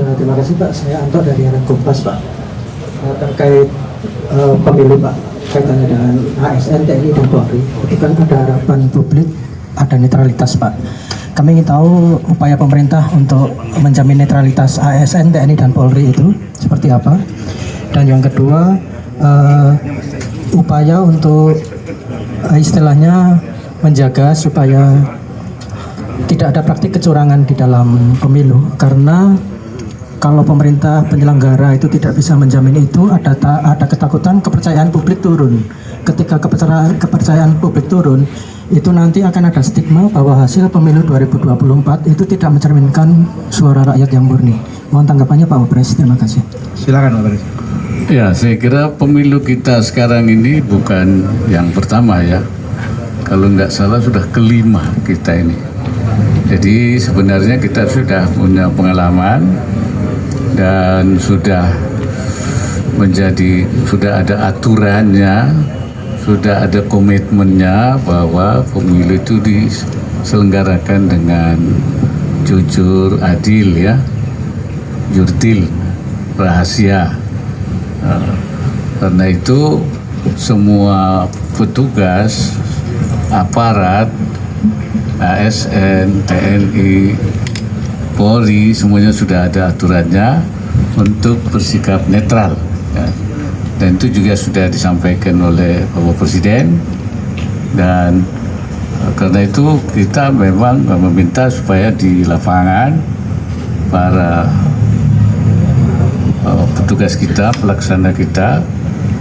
Terima kasih Pak, saya Anto dari Harian Kompas Pak. Terkait pemilu Pak, kaitannya dengan ASN, TNI dan Polri, itu kan ada harapan publik, ada netralitas Pak. Kami ingin tahu upaya pemerintah untuk menjamin netralitas ASN, TNI dan Polri itu seperti apa. Dan yang kedua, upaya untuk istilahnya menjaga supaya tidak ada praktik kecurangan di dalam pemilu, karena kalau pemerintah penyelenggara itu tidak bisa menjamin itu, ada ketakutan kepercayaan publik turun. Ketika kepercayaan publik turun, itu nanti akan ada stigma bahwa hasil pemilu 2024 itu tidak mencerminkan suara rakyat yang murni. Mohon tanggapannya Pak Wapres, terima kasih. Silakan Pak Wapres. Ya, saya kira pemilu kita sekarang ini bukan yang pertama ya. Kalau nggak salah sudah kelima kita ini. Jadi sebenarnya kita sudah punya pengalaman dan sudah ada aturannya, sudah ada komitmennya bahwa pemilu itu diselenggarakan dengan jujur, adil ya, jurdil, rahasia. Karena itu semua petugas, aparat, ASN, TNI, Polri, semuanya sudah ada aturannya untuk bersikap netral ya. Dan itu juga sudah disampaikan oleh Bapak Presiden, dan karena itu kita memang meminta supaya di lapangan para petugas kita, pelaksana kita,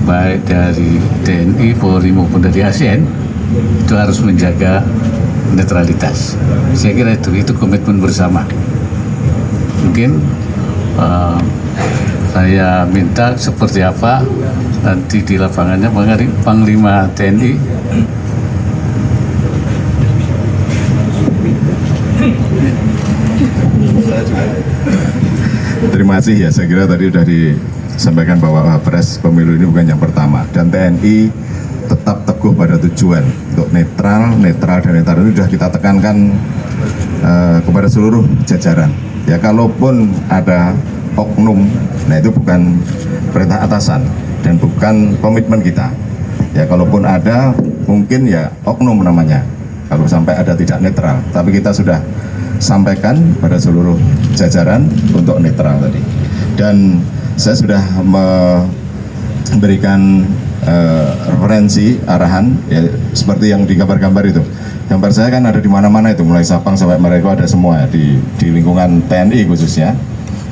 baik dari TNI, Polri maupun dari ASN, itu harus menjaga netralitas. Saya kira itu komitmen bersama. Mungkin saya minta seperti apa nanti di lapangannya Panglima TNI. Terima kasih ya, saya kira tadi sudah disampaikan bahwa Wapres pemilu ini bukan yang pertama, dan TNI tetap teguh pada tujuan untuk netral dan netral itu sudah kita tekankan kepada seluruh jajaran. Ya, kalaupun ada oknum, nah itu bukan perintah atasan dan bukan komitmen kita. Ya, kalaupun ada mungkin ya oknum namanya, kalau sampai ada tidak netral. Tapi kita sudah sampaikan pada seluruh jajaran untuk netral tadi. Dan saya sudah memberikan referensi arahan ya, seperti yang di gambar-gambar itu. Gambar saya kan ada di mana-mana itu, mulai Sabang sampai Merauke ada semua ya, di lingkungan TNI khususnya,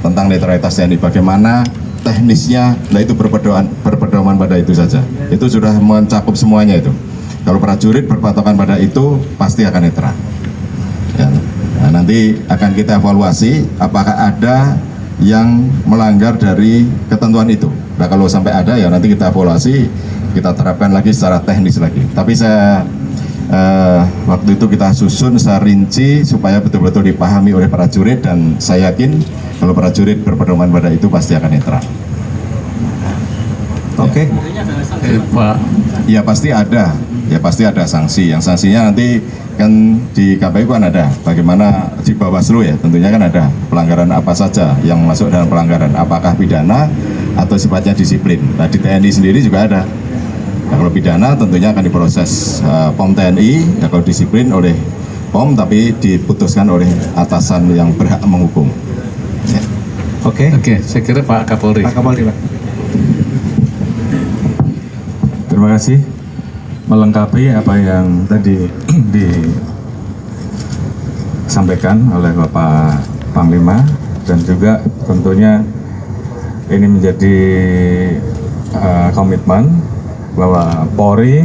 tentang netralitas TNI, bagaimana teknisnya. Nah itu berpedoman pada itu saja, itu sudah mencakup semuanya itu. Kalau prajurit berpatokan pada itu pasti akan netral ya. Nah, nanti akan kita evaluasi apakah ada yang melanggar dari ketentuan itu. Nah kalau sampai ada ya nanti kita evaluasi, kita terapkan lagi secara teknis lagi. Tapi saya waktu itu kita susun secara rinci supaya betul-betul dipahami oleh prajurit, dan saya yakin kalau prajurit berpedoman pada itu pasti akan netral. Oke. Pak. Ya pasti ada, ya pasti ada sanksi. Yang sanksinya nanti kan di KPU kan ada, bagaimana di Bawaslu ya tentunya kan ada pelanggaran apa saja yang masuk dalam pelanggaran, apakah pidana atau sifatnya disiplin. Nah di TNI sendiri juga ada. Nah, kalau pidana tentunya akan diproses POM TNI, ya kalau disiplin oleh POM, tapi diputuskan oleh atasan yang berhak menghukum. Ya. Oke, saya kira Pak Kapolri. Pak Kapolri, Pak. Terima kasih. Melengkapi apa yang tadi disampaikan oleh Bapak Panglima, dan juga tentunya ini menjadi komitmen bahwa Polri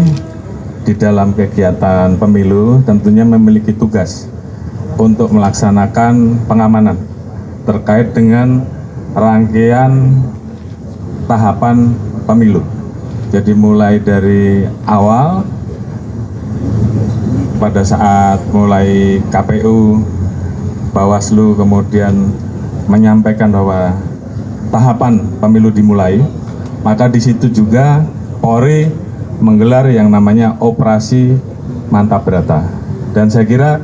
di dalam kegiatan pemilu tentunya memiliki tugas untuk melaksanakan pengamanan terkait dengan rangkaian tahapan pemilu. Jadi mulai dari awal pada saat mulai KPU, Bawaslu kemudian menyampaikan bahwa tahapan pemilu dimulai, maka di situ juga Polri menggelar yang namanya operasi mantap berata. Dan saya kira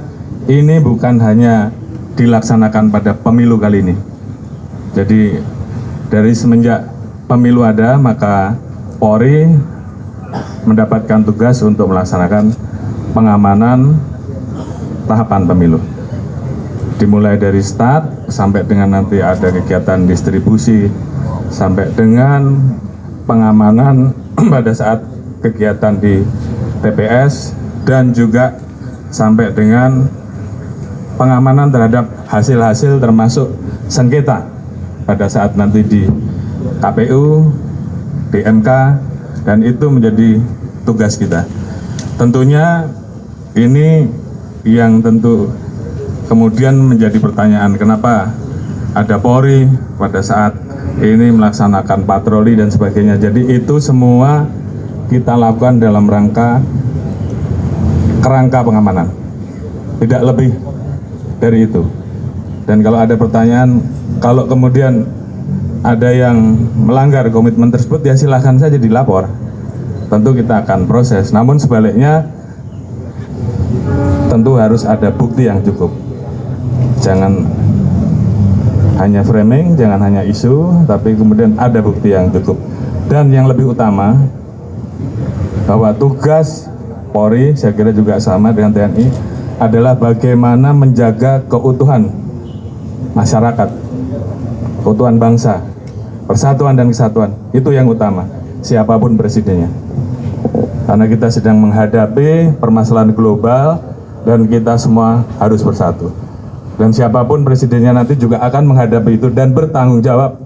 ini bukan hanya dilaksanakan pada pemilu kali ini. Jadi dari semenjak pemilu ada, maka Polri mendapatkan tugas untuk melaksanakan pengamanan tahapan pemilu. Dimulai dari start sampai dengan nanti ada kegiatan distribusi, sampai dengan pengamanan pada saat kegiatan di TPS, dan juga sampai dengan pengamanan terhadap hasil-hasil termasuk sengketa pada saat nanti di KPU, di MK, dan itu menjadi tugas kita. Tentunya ini yang tentu kemudian menjadi pertanyaan, kenapa ada Polri pada saat ini melaksanakan patroli dan sebagainya. Jadi itu semua kita lakukan dalam kerangka pengamanan, tidak lebih dari itu. Dan kalau ada pertanyaan, kalau kemudian ada yang melanggar komitmen tersebut, ya silahkan saja dilapor. Tentu kita akan proses. Namun sebaliknya, tentu harus ada bukti yang cukup. Jangan hanya framing, jangan hanya isu, tapi kemudian ada bukti yang cukup. Dan yang lebih utama, bahwa tugas Polri, saya kira juga sama dengan TNI, adalah bagaimana menjaga keutuhan masyarakat, keutuhan bangsa, persatuan dan kesatuan. Itu yang utama, siapapun presidennya. Karena kita sedang menghadapi permasalahan global dan kita semua harus bersatu. Dan siapapun presidennya nanti juga akan menghadapi itu dan bertanggung jawab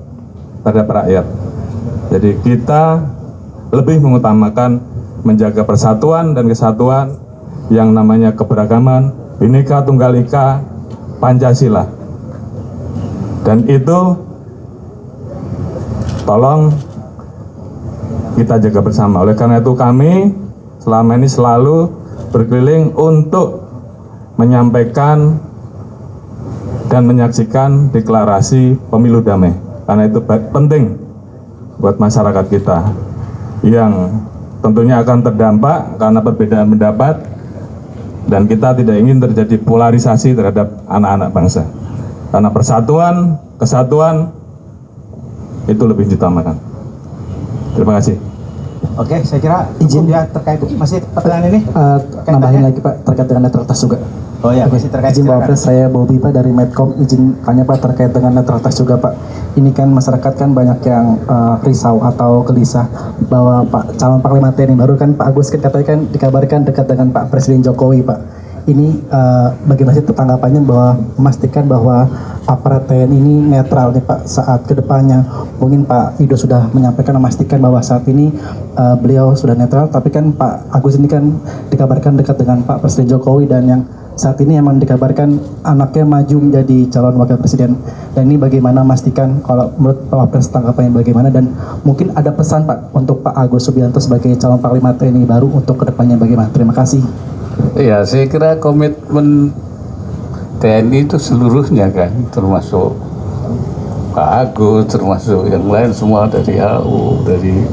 terhadap rakyat. Jadi kita lebih mengutamakan menjaga persatuan dan kesatuan yang namanya keberagaman, Bhinneka Tunggal Ika, Pancasila. Dan itu tolong kita jaga bersama. Oleh karena itu kami selama ini selalu berkeliling untuk menyampaikan dan menyaksikan deklarasi pemilu damai. Karena itu penting buat masyarakat kita yang tentunya akan terdampak karena perbedaan pendapat, dan kita tidak ingin terjadi polarisasi terhadap anak-anak bangsa. Karena persatuan, kesatuan itu lebih diutamakan. Terima kasih. Oke, saya kira izin ya terkait masih pertanyaan ini. Nambahin lagi Pak terkait dengan netralitas juga. Oh ya, masih terkait. Izin Bapak Pres, saya Bobi Pak dari Medcom, izin tanya Pak terkait dengan netralitas juga Pak. Ini kan masyarakat kan banyak yang risau atau gelisah bahwa Pak calon Panglima TNI baru kan Pak Agus kan dikabarkan dekat dengan Pak Presiden Jokowi Pak. Ini bagaimana sih tanggapannya bahwa memastikan bahwa aparat TNI ini netral nih Pak saat kedepannya. Mungkin Pak Ido sudah menyampaikan memastikan bahwa saat ini beliau sudah netral, tapi kan Pak Agus ini kan dikabarkan dekat dengan Pak Presiden Jokowi, dan yang saat ini emang dikabarkan anaknya maju menjadi calon wakil presiden. Dan ini bagaimana memastikan, kalau menurut Pak Wapres tanggapannya bagaimana, dan mungkin ada pesan Pak untuk Pak Agus Subianto sebagai calon Panglima TNI baru untuk kedepannya bagaimana? Terima kasih. Ya, saya kira komitmen TNI itu seluruhnya kan, termasuk Pak Agus, termasuk yang lain semua, dari AU, dari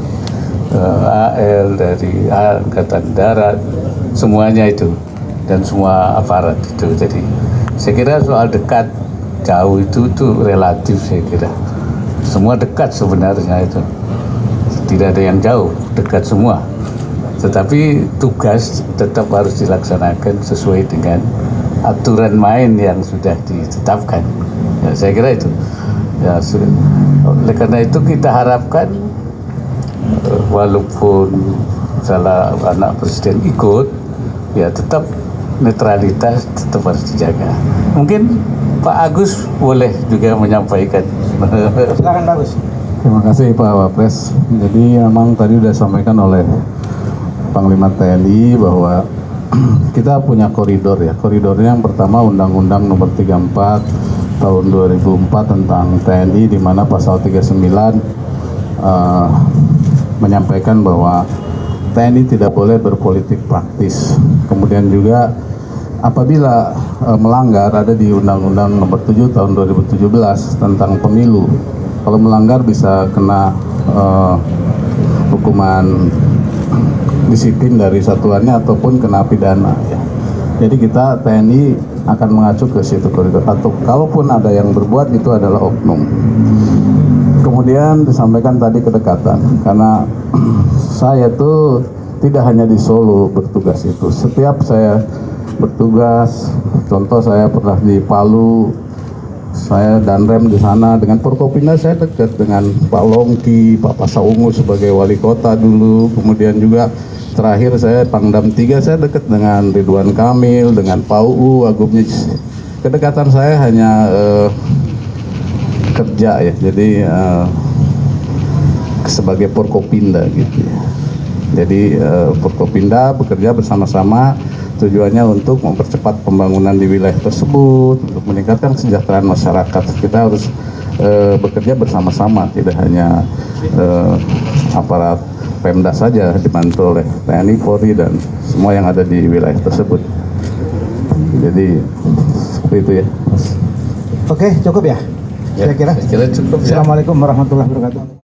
AL, dari Angkatan Darat, semuanya itu, dan semua aparat itu. Jadi saya kira soal dekat jauh itu relatif, saya kira semua dekat sebenarnya, itu tidak ada yang jauh, dekat semua. Tetapi tugas tetap harus dilaksanakan sesuai dengan aturan main yang sudah ditetapkan. Ya, saya kira itu. Ya, oleh karena itu kita harapkan walaupun salah anak presiden ikut, ya tetap netralitas tetap harus dijaga. Mungkin Pak Agus boleh juga menyampaikan. Silakan Pak Agus. Terima kasih Pak Wapres. Jadi memang tadi sudah disampaikan oleh Panglima TNI bahwa kita punya koridor ya. Koridornya yang pertama Undang-Undang Nomor 34 Tahun 2004 tentang TNI, di mana pasal 39 menyampaikan bahwa TNI tidak boleh berpolitik praktis. Kemudian juga apabila melanggar, ada di Undang-Undang Nomor 7 Tahun 2017 tentang pemilu. Kalau melanggar bisa kena hukuman disiplin dari satuannya ataupun kena pidana ya. Jadi kita TNI akan mengacu ke situ koridor, atau kalaupun ada yang berbuat itu adalah oknum. Kemudian disampaikan tadi kedekatan, karena saya tuh tidak hanya di Solo bertugas itu. Setiap saya bertugas, contoh saya pernah di Palu, saya dan rem di sana dengan Forkopimda saya dekat dengan Pak Longki, Pak Pasaungu sebagai wali kota dulu, kemudian juga terakhir saya Pangdam 3 saya dekat dengan Ridwan Kamil, dengan Pak UU, Wagubnya. Kedekatan saya hanya kerja ya, jadi sebagai Forkopimda gitu ya. Jadi Forkopimda bekerja bersama-sama, tujuannya untuk mempercepat pembangunan di wilayah tersebut, untuk meningkatkan kesejahteraan masyarakat. Kita harus bekerja bersama-sama, tidak hanya aparat Pemda saja dibantu oleh TNI, Polri, dan semua yang ada di wilayah tersebut. Jadi seperti itu ya. Oke, cukup ya? Saya kira. Saya kira cukup ya. Assalamualaikum warahmatullahi wabarakatuh.